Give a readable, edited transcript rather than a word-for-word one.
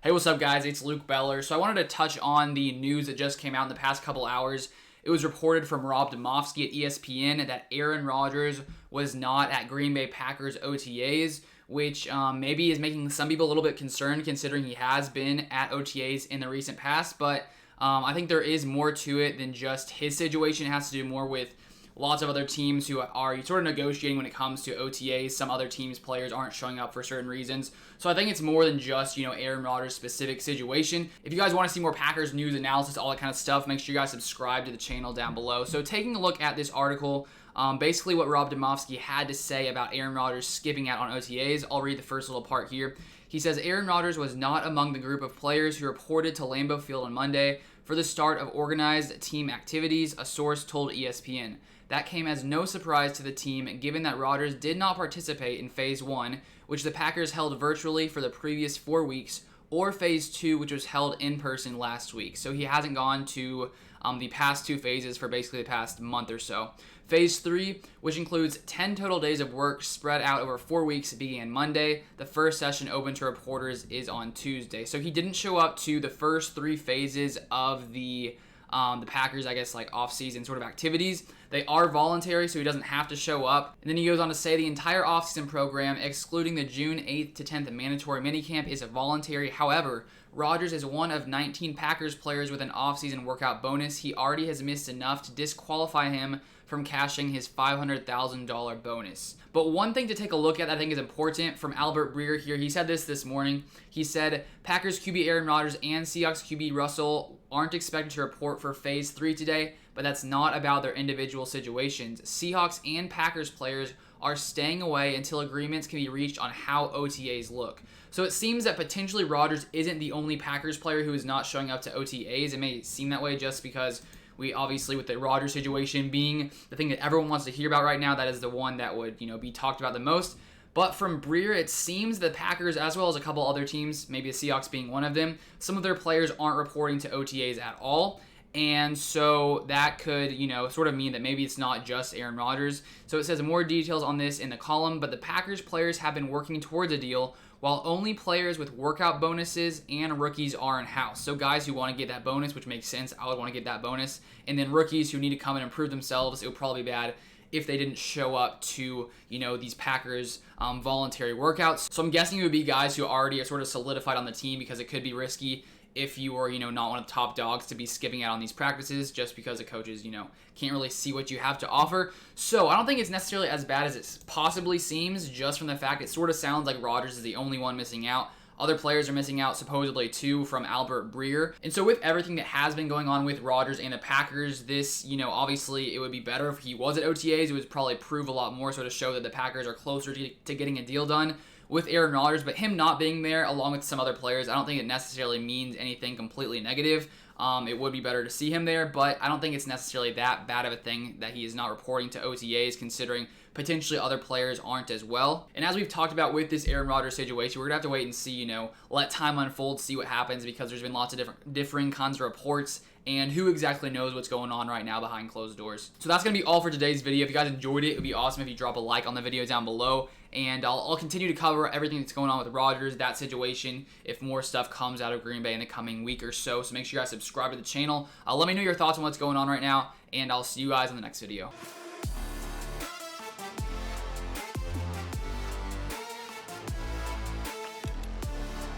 Hey, what's up, guys? It's Luke Beller. So I wanted to touch on the news that just came out in the past couple hours. It was reported from Rob Demovsky at ESPN that Aaron Rodgers was not at Green Bay Packers OTAs, which maybe is making some people a little bit concerned considering he has been at OTAs in the recent past. But I think there is more to it than just his situation. It has to do more with lots of other teams who are sort of negotiating when it comes to OTAs. Some other teams' players aren't showing up for certain reasons. So I think it's more than just, Aaron Rodgers' specific situation. If you guys want to see more Packers news, analysis, all that kind of stuff, make sure you guys subscribe to the channel down below. So taking a look at this article, basically what Rob Demovsky had to say about Aaron Rodgers skipping out on OTAs. I'll read the first little part here. He says, Aaron Rodgers was not among the group of players who reported to Lambeau Field on Monday for the start of organized team activities, a source told ESPN. That came as no surprise to the team, given that Rodgers did not participate in Phase 1, which the Packers held virtually for the previous 4 weeks, or Phase 2, which was held in person last week. So he hasn't gone to the past two phases for basically the past month or so. Phase 3, which includes 10 total days of work spread out over 4 weeks, began Monday. The first session open to reporters is on Tuesday. So he didn't show up to the first 3 phases of the Packers, off-season sort of activities. They are voluntary, so he doesn't have to show up. And then he goes on to say the entire off-season program, excluding the June 8th to 10th mandatory minicamp, is voluntary. However, Rodgers is one of 19 Packers players with an off-season workout bonus. He already has missed enough to disqualify him from cashing his $500,000 bonus. But one thing to take a look at that I think is important from Albert Breer here, he said this morning. He said, Packers QB Aaron Rodgers and Seahawks QB Russell aren't expected to report for Phase 3 today, but that's not about their individual situations. Seahawks and Packers players are staying away until agreements can be reached on how OTAs look. So it seems that potentially Rodgers isn't the only Packers player who is not showing up to OTAs. It may seem that way just because we obviously, with the Rodgers situation being the thing that everyone wants to hear about right now, that is the one that would, be talked about the most. But from Breer, it seems the Packers, as well as a couple other teams, maybe the Seahawks being one of them, some of their players aren't reporting to OTAs at all. And so that could, sort of mean that maybe it's not just Aaron Rodgers. So it says more details on this in the column, but the Packers players have been working towards a deal, while only players with workout bonuses and rookies are in-house. So guys who want to get that bonus, which makes sense, I would want to get that bonus. And then rookies who need to come and improve themselves, it would probably be bad if they didn't show up to, these Packers voluntary workouts. So I'm guessing it would be guys who already are sort of solidified on the team because it could be risky if you were, not one of the top dogs to be skipping out on these practices just because the coaches, can't really see what you have to offer. So I don't think it's necessarily as bad as it possibly seems just from the fact it sort of sounds like Rodgers is the only one missing out. Other players are missing out supposedly too from Albert Breer. And so with everything that has been going on with Rodgers and the Packers, this, obviously it would be better if he was at OTAs. It would probably prove a lot more so to show that the Packers are closer to getting a deal done with Aaron Rodgers, but him not being there along with some other players, I don't think it necessarily means anything completely negative. It would be better to see him there, but I don't think it's necessarily that bad of a thing that he is not reporting to OTAs, considering potentially other players aren't as well. And as we've talked about with this Aaron Rodgers situation, we're going to have to wait and see, let time unfold, see what happens, because there's been lots of differing kinds of reports, and who exactly knows what's going on right now behind closed doors. So that's going to be all for today's video. If you guys enjoyed it, it would be awesome if you drop a like on the video down below, and I'll continue to cover everything that's going on with Rodgers, that situation, if more stuff comes out of Green Bay in the coming week or so. So make sure you guys subscribe to the channel. Let me know your thoughts on what's going on right now, and I'll see you guys in the next video.